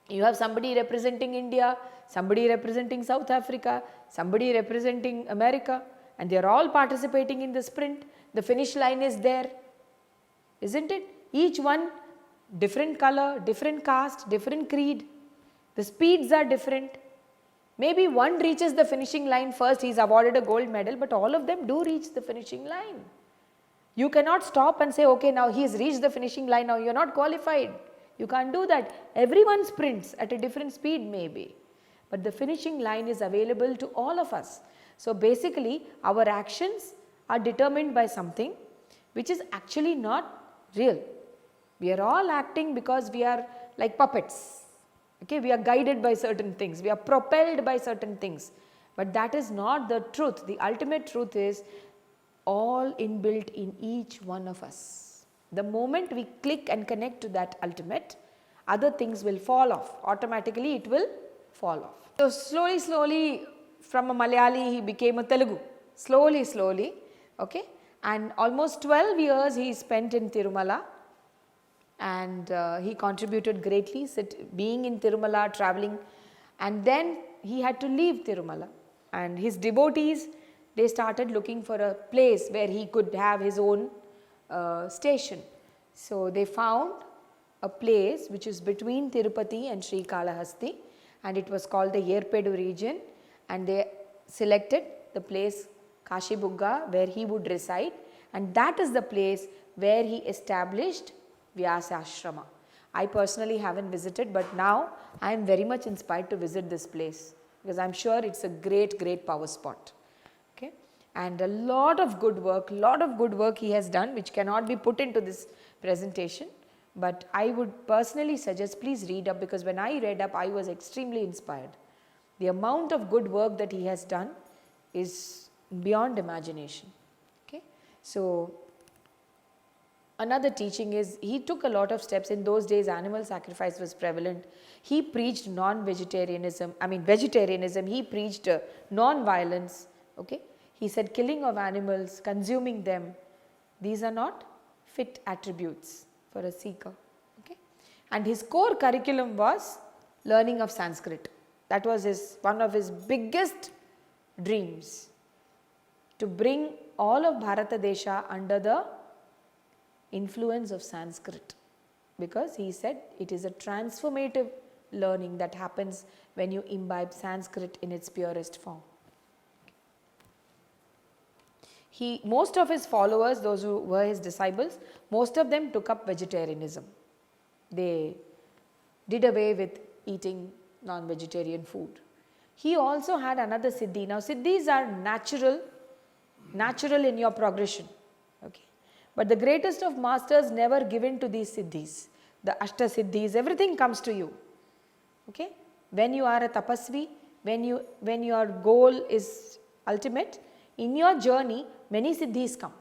You have somebody representing India, somebody representing South Africa, somebody representing America, and they are all participating in the sprint. The finish line is there, isn't it? Each one different color, different caste, different creed. The speeds are different. Maybe one reaches the finishing line first, he is awarded a gold medal, but all of them do reach the finishing line. You cannot stop and say, okay, now he has reached the finishing line, now you are not qualified. You can't do that. Everyone sprints at a different speed maybe, but the finishing line is available to all of us. So basically our actions are determined by something which is actually not real. We are all acting because we are like puppets. Okay, we are guided by certain things, we are propelled by certain things, but that is not the truth. The ultimate truth is all inbuilt in each one of us. The moment we click and connect to that ultimate, other things will fall off. Automatically it will fall off. So slowly from a Malayali he became a Telugu. Slowly, okay, and almost 12 years he spent in Tirumala, and he contributed greatly, being in Tirumala, travelling, and then he had to leave Tirumala, and his devotees, they started looking for a place where he could have his own station. So they found a place which is between Tirupati and Srikalahasti, and it was called the Yerpedu region, and they selected the place Kashibugga where he would reside, and that is the place where he established Vyasa Ashrama. I personally haven't visited, but now I am very much inspired to visit this place. because I am sure it's a great power spot. Okay. And a lot of good work he has done, which cannot be put into this presentation, but I would personally suggest please read up, because when I read up I was extremely inspired. The amount of good work that he has done is beyond imagination. Okay. So, another teaching is he took a lot of steps. In those days animal sacrifice was prevalent. He preached vegetarianism, he preached non-violence. Okay. He said killing of animals, consuming them, these are not fit attributes for a seeker. Okay. And his core curriculum was learning of Sanskrit. That was one of his biggest dreams, to bring all of Bharata Desha under the influence of Sanskrit, because he said it is a transformative learning that happens when you imbibe Sanskrit in its purest form. Most of his followers, those who were his disciples, most of them took up vegetarianism. They did away with eating non-vegetarian food. He also had another siddhi. Now siddhis are natural in your progression. Okay. But the greatest of masters never given to these siddhis. The ashta siddhis, everything comes to you. Okay. When you are a tapasvi, when your goal is ultimate, in your journey many siddhis come.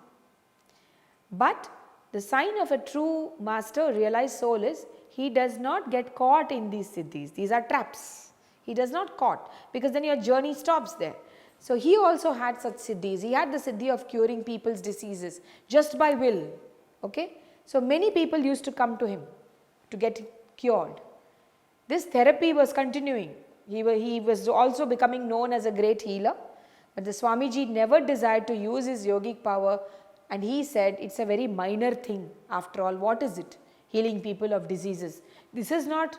But the sign of a true master, realized soul, is he does not get caught in these siddhis. These are traps. He does not caught, because then your journey stops there. So he also had such siddhis. He had the siddhi of curing people's diseases just by will. Okay. So many people used to come to him to get cured. This therapy was continuing. He was also becoming known as a great healer. But the Swamiji never desired to use his yogic power, and he said it's a very minor thing. After all, what is it? Healing people of diseases. This is not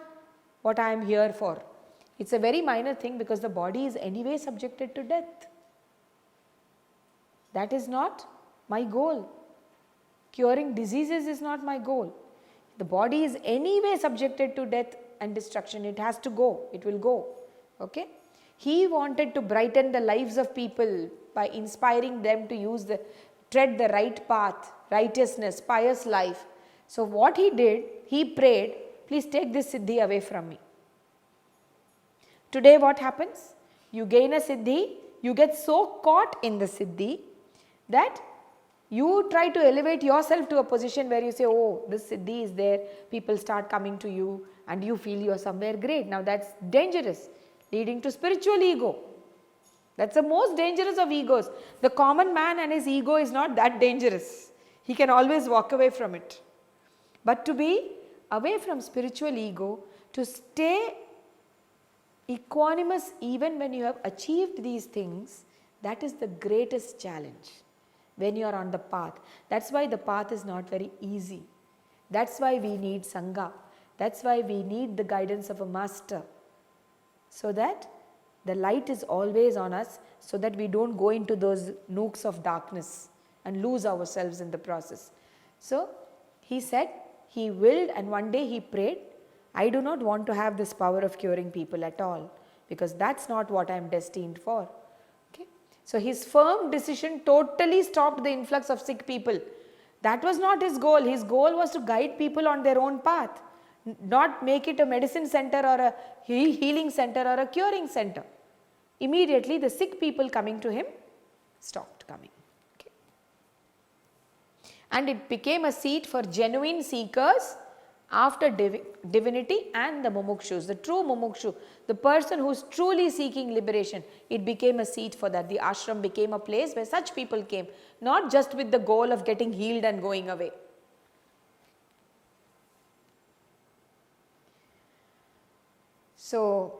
what I am here for. It's a very minor thing, because the body is anyway subjected to death. That is not my goal. Curing diseases is not my goal. The body is anyway subjected to death and destruction. It has to go. It will go. Okay. He wanted to brighten the lives of people by inspiring them to tread the right path, righteousness, pious life. So what he did, he prayed, please take this siddhi away from me. Today what happens? You gain a siddhi, you get so caught in the siddhi that you try to elevate yourself to a position where you say, oh, this siddhi is there, people start coming to you and you feel you are somewhere great. Now that's dangerous, leading to spiritual ego. That's the most dangerous of egos. The common man and his ego is not that dangerous. He can always walk away from it. But to be away from spiritual ego, to stay equanimous even when you have achieved these things, that is the greatest challenge when you are on the path. That's why the path is not very easy. That's why we need Sangha. That's why we need the guidance of a master, so that the light is always on us, so that we don't go into those nooks of darkness and lose ourselves in the process. So he said, he willed, and one day he prayed, I do not want to have this power of curing people at all, because that's not what I am destined for. Okay. So his firm decision totally stopped the influx of sick people. That was not his goal. His goal was to guide people on their own path, not make it a medicine center or a healing center or a curing center. Immediately the sick people coming to him stopped coming. Okay. And it became a seat for genuine seekers after divinity and the mumukshus, the true mumukshu, the person who is truly seeking liberation. It became a seat for that. The ashram became a place where such people came, not just with the goal of getting healed and going away. So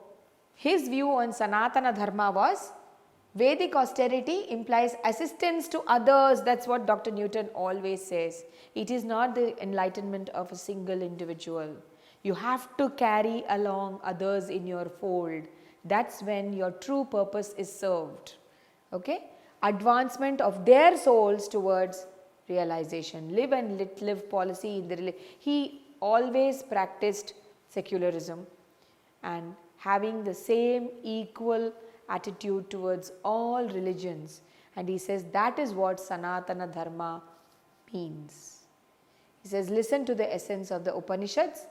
his view on Sanatana Dharma was, Vedic austerity implies assistance to others. That's what Dr. Newton always says. It is not the enlightenment of a single individual. You have to carry along others in your fold. That's when your true purpose is served. Okay? Advancement of their souls towards realization. Live and let live policy in the he always practiced secularism and having the same equal attitude towards all religions. And he says that is what Sanatana Dharma means. He says listen to the essence of the Upanishads,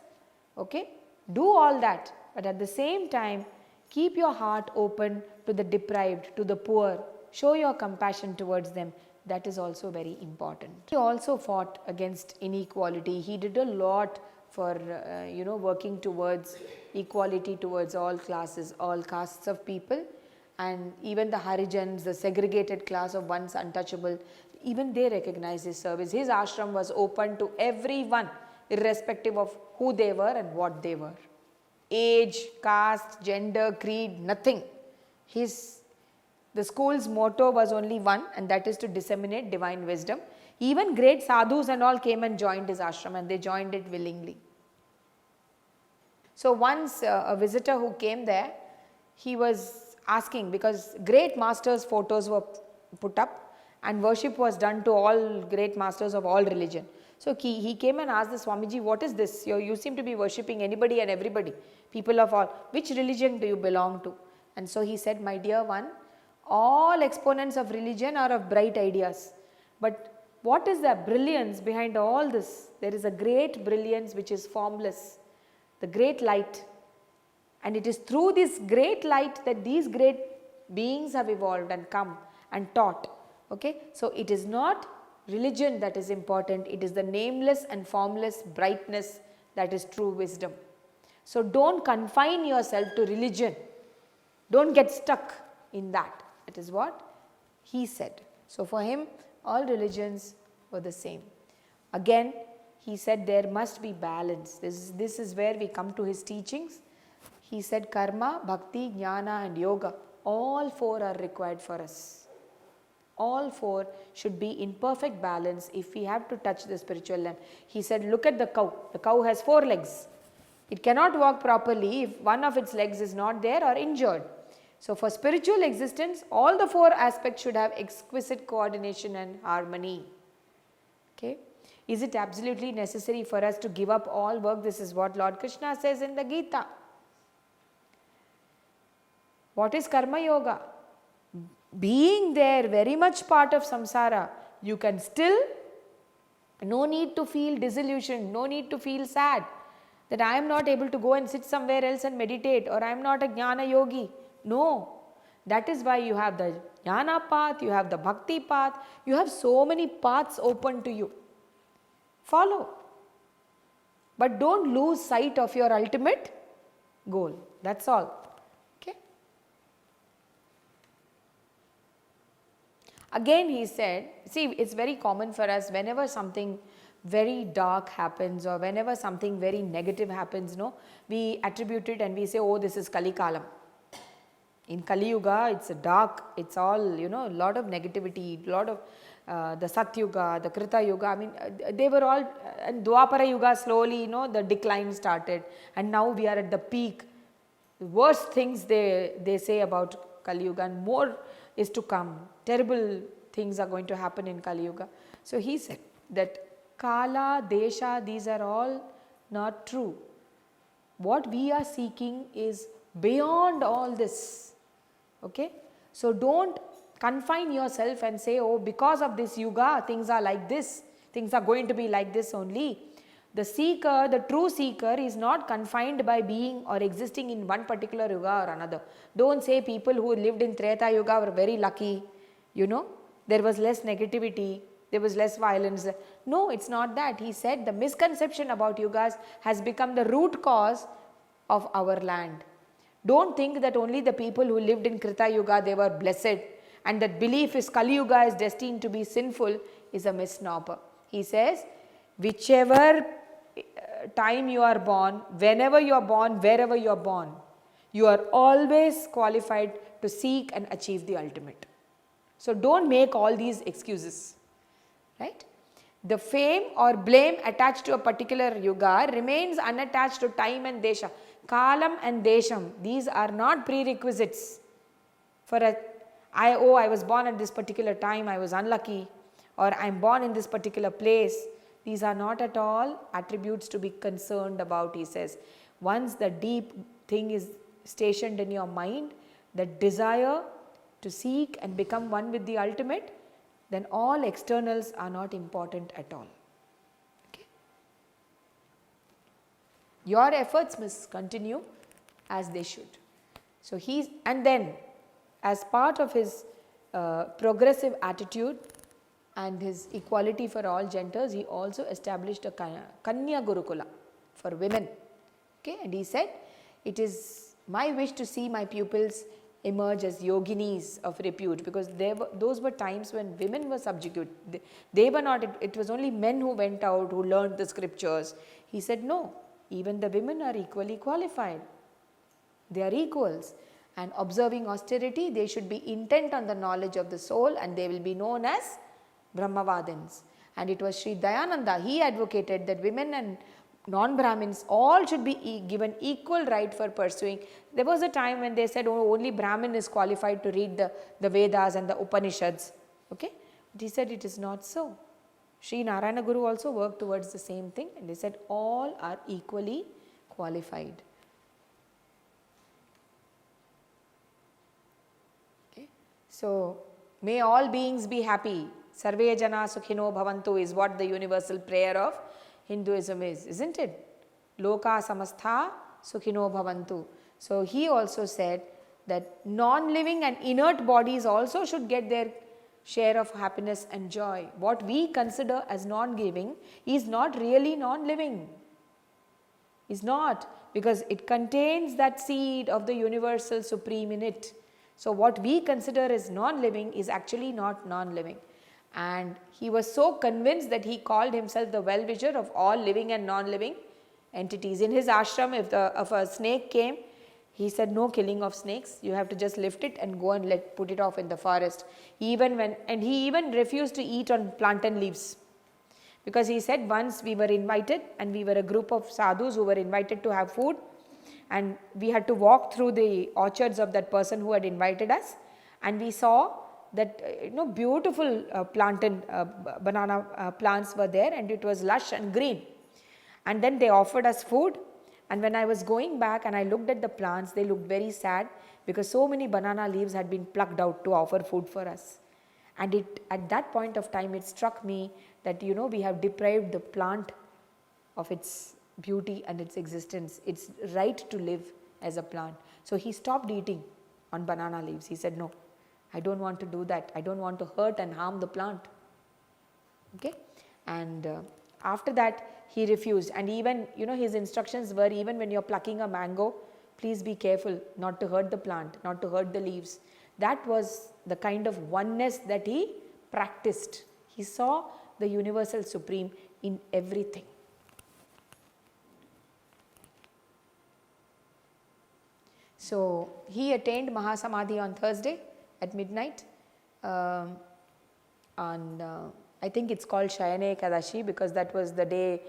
okay? Do all that, but at the same time keep your heart open to the deprived, to the poor. Show your compassion towards them. That is also very important. He also fought against inequality. He did a lot for working towards equality towards all classes, all castes of people, and even the Harijans, the segregated class of once untouchable, even they recognize his service. His ashram was open to everyone, irrespective of who they were and what they were. Age, caste, gender, creed, nothing. The school's motto was only one, and that is to disseminate divine wisdom. Even great sadhus and all came and joined his ashram, and they joined it willingly. So once a visitor who came there, he was asking, because great masters' photos were put up and worship was done to all great masters of all religion. So he came and asked the Swamiji, what is this? You seem to be worshipping anybody and everybody, people of all. Which religion do you belong to? And so he said, my dear one, all exponents of religion are of bright ideas. But what is the brilliance behind all this? There is a great brilliance which is formless, the great light. And it is through this great light that these great beings have evolved and come and taught. Okay? So it is not religion that is important, it is the nameless and formless brightness that is true wisdom. So don't confine yourself to religion. Don't get stuck in that. That is what he said. So for him, all religions were the same. Again, he said there must be balance. This is where we come to his teachings. He said karma, bhakti, jnana and yoga, all four are required for us. All four should be in perfect balance if we have to touch the spiritual lamp. He said, look at the cow. The cow has 4 legs. It cannot walk properly if one of its legs is not there or injured. So for spiritual existence, all the 4 aspects should have exquisite coordination and harmony. Okay? Is it absolutely necessary for us to give up all work? This is what Lord Krishna says in the Gita. What is karma yoga? Being there very much part of samsara, you can still, no need to feel disillusioned, no need to feel sad that I am not able to go and sit somewhere else and meditate, or I am not a jnana yogi. No, that is why you have the jnana path, you have the bhakti path, you have so many paths open to you. Follow. But don't lose sight of your ultimate goal. That's all. Again he said, see, it's very common for us whenever something very dark happens or whenever something very negative happens, no, we attribute it and we say, oh, this is Kali Kalam. In Kali Yuga, it's a dark, it's all, a lot of negativity, a lot of the Satyuga, the Krita Yuga, I mean, they were all, and Dwapara Yuga slowly, the decline started, and now we are at the peak. The worst things they say about Kali Yuga, and more is to come. Terrible things are going to happen in Kali Yuga. So he said that Kala, Desha, these are all not true. What we are seeking is beyond all this. Okay? So don't confine yourself and say, oh, because of this Yuga, things are like this. Things are going to be like this only. The seeker, the true seeker is not confined by being or existing in one particular Yuga or another. Don't say people who lived in Treta Yuga were very lucky. There was less negativity, there was less violence. No, it's not that. He said the misconception about Yugas has become the root cause of our land. Don't think that only the people who lived in Krita Yuga, they were blessed, and that belief is Kali Yuga is destined to be sinful is a misnomer. He says, whichever time you are born, whenever you are born, wherever you are born, you are always qualified to seek and achieve the ultimate. So don't make all these excuses, right? The fame or blame attached to a particular yuga remains unattached to time and desha. Kalam and desham, these are not prerequisites for I was born at this particular time, I was unlucky, or I am born in this particular place. These are not at all attributes to be concerned about, he says. Once the deep thing is stationed in your mind, that desire to seek and become one with the ultimate, then all externals are not important at all. Okay? Your efforts must continue as they should. So and then as part of his progressive attitude and his equality for all genders, he also established a Kanya Gurukula for women. Okay? And he said, it is my wish to see my pupils emerge as yoginis of repute, because those were times when women were subjugate. They were not, it was only men who went out, who learned the scriptures. He said, no, even the women are equally qualified. They are equals, and observing austerity, they should be intent on the knowledge of the soul, and they will be known as Brahmavadins. And it was Sri Dayananda, he advocated that women and non-Brahmins all should be given equal right for pursuing. There was a time when they said, oh, only Brahmin is qualified to read the Vedas and the Upanishads. Okay? But he said it is not so. Sri Narayana Guru also worked towards the same thing, and they said all are equally qualified. Okay? So, may all beings be happy. Sarve jana sukhino bhavantu is what the universal prayer of Hinduism is, isn't it? Loka samastha sukhino bhavantu. So he also said that non-living and inert bodies also should get their share of happiness and joy. What we consider as non-living is not really non-living. Is not, because it contains that seed of the universal supreme in it. So what we consider as non-living is actually not non-living. And he was so convinced that he called himself the well-wisher of all living and non-living entities. In his ashram, if a snake came, he said no killing of snakes, you have to just lift it and go and put it off in the forest. And he even refused to eat on plantain leaves, because he said once we were invited, and we were a group of sadhus who were invited to have food, and we had to walk through the orchards of that person who had invited us, and we saw that beautiful plantain banana plants were there, and it was lush and green. And then they offered us food, and when I was going back and I looked at the plants, they looked very sad, because so many banana leaves had been plucked out to offer food for us. And at that point of time it struck me that we have deprived the plant of its beauty and its existence, its right to live as a plant. So he stopped eating on banana leaves. He said, no, I don't want to do that. I don't want to hurt and harm the plant. Okay? And after that he refused, and even his instructions were, even when you are plucking a mango, please be careful not to hurt the plant, not to hurt the leaves. That was the kind of oneness that he practiced. He saw the universal supreme in everything. So he attained Mahasamadhi on Thursday at midnight, I think it's called Shayane Ekadashi, because that was the day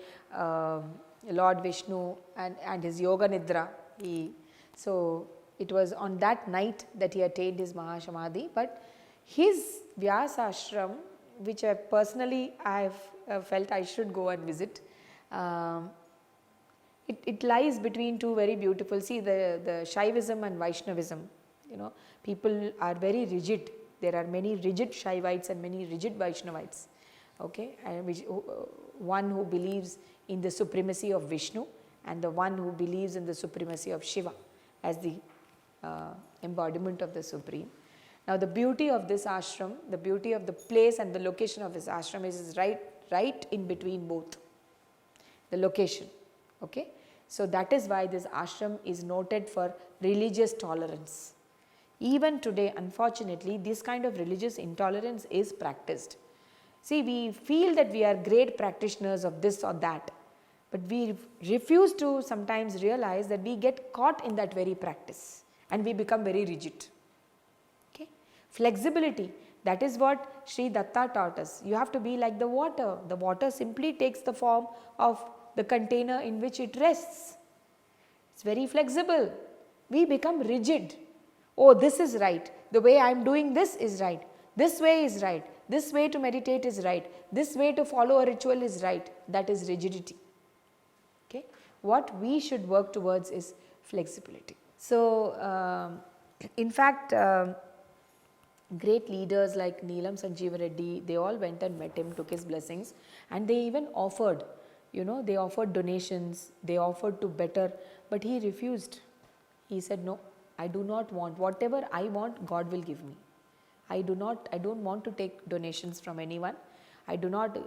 Lord Vishnu and his Yoga Nidra. So it was on that night that he attained his Mahasamadhi. But his Vyasa ashram, which I personally have felt I should go and visit, it lies between two very beautiful, see the Shaivism and Vaishnavism, people are very rigid. There are many rigid Shaivites and many rigid Vaishnavites, okay, one who believes in the supremacy of Vishnu, and the one who believes in the supremacy of Shiva as the embodiment of the Supreme. Now the beauty of this ashram, the beauty of the place and the location of his ashram is right in between both, the location. Okay? So that is why this ashram is noted for religious tolerance. Even today, unfortunately, this kind of religious intolerance is practiced. See, we feel that we are great practitioners of this or that, but we refuse to sometimes realize that we get caught in that very practice and we become very rigid. Okay? Flexibility, that is what Sri Datta taught us. You have to be like the water. The water simply takes the form of the container in which it rests. It's very flexible. We become rigid. Oh, this is right. The way I am doing this is right. This way is right. This way to meditate is right. This way to follow a ritual is right. That is rigidity. Okay? What we should work towards is flexibility. So, in fact, great leaders like Neelam Sanjeev Reddy, they all went and met him, took his blessings, and they even offered, they offered donations, they offered to better, but he refused. He said, no, I do not want, whatever I want, God will give me. I don't want to take donations from anyone. I do not,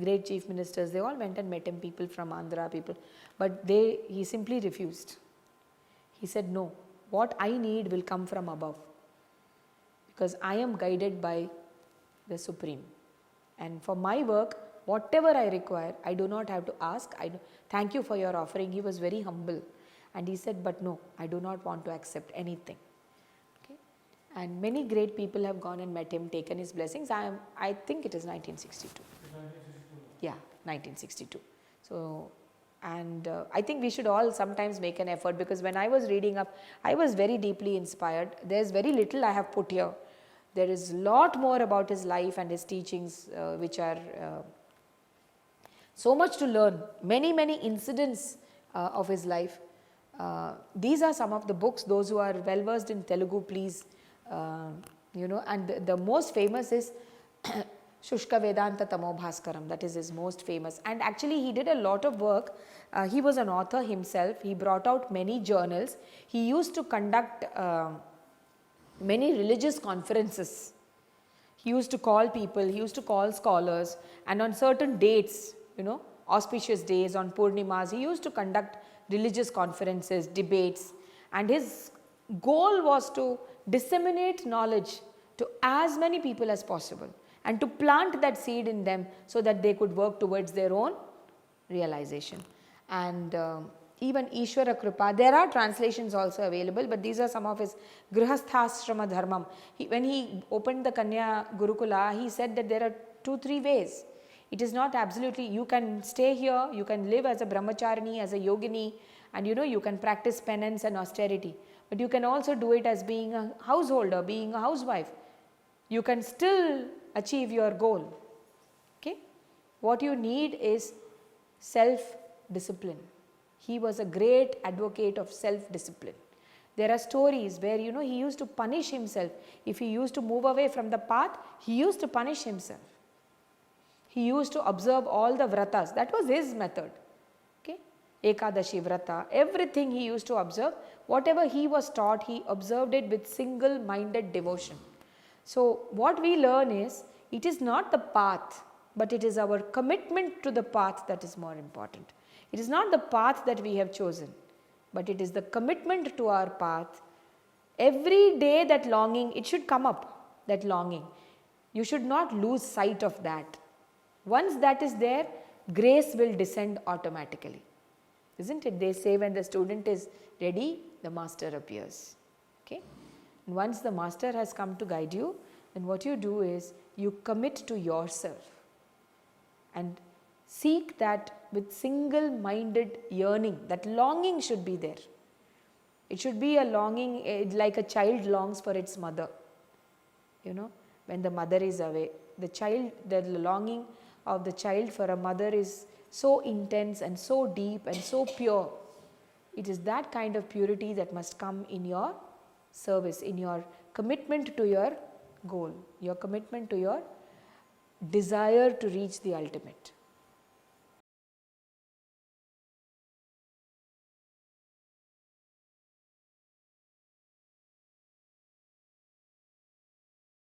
great chief ministers, they all went and met him, people from Andhra, people, but he simply refused. He said, no, what I need will come from above, because I am guided by the Supreme. And for my work, whatever I require, I do not have to ask. Thank you for your offering. He was very humble. And he said, but no, I do not want to accept anything. Okay? And many great people have gone and met him, taken his blessings. I think it is 1962. Yeah, 1962. So, and I think we should all sometimes make an effort, because when I was reading up, I was very deeply inspired. There is very little I have put here. There is a lot more about his life and his teachings, which are so much to learn. Many, many incidents of his life. These are some of the books. Those who are well versed in Telugu, please, and the most famous is Shushka Vedanta Tamo Bhaskaram. That is his most famous. And actually he did a lot of work. He was an author himself. He brought out many journals. He used to conduct many religious conferences. He used to call people, he used to call scholars, and on certain dates, auspicious days, on Purnimas, he used to conduct religious conferences, debates, and his goal was to disseminate knowledge to as many people as possible and to plant that seed in them so that they could work towards their own realization. And even Ishwara Kripa, there are translations also available, but these are some of his Grihasthashrama Dharmam. When he opened the Kanya Gurukula, he said that there are 2-3 ways. It is not absolutely, you can stay here, you can live as a brahmacharini, as a yogini, and you can practice penance and austerity. But you can also do it as being a householder, being a housewife. You can still achieve your goal. Okay? What you need is self-discipline. He was a great advocate of self-discipline. There are stories where he used to punish himself. If he used to move away from the path, he used to punish himself. He used to observe all the vratas. That was his method. Okay? Ekadashi vrata, everything he used to observe. Whatever he was taught, he observed it with single-minded devotion. So what we learn is, it is not the path, but it is our commitment to the path that is more important. It is not the path that we have chosen, but it is the commitment to our path. Every day that longing, it should come up, that longing. You should not lose sight of that. Once that is there, grace will descend automatically. Isn't it? They say when the student is ready, the master appears. Okay? And once the master has come to guide you, then what you do is, you commit to yourself and seek that with single-minded yearning. That longing should be there. It should be a longing like a child longs for its mother. When the mother is away, the longing of the child for a mother is so intense and so deep and so pure. It is that kind of purity that must come in your service, in your commitment to your goal, your commitment to your desire to reach the ultimate.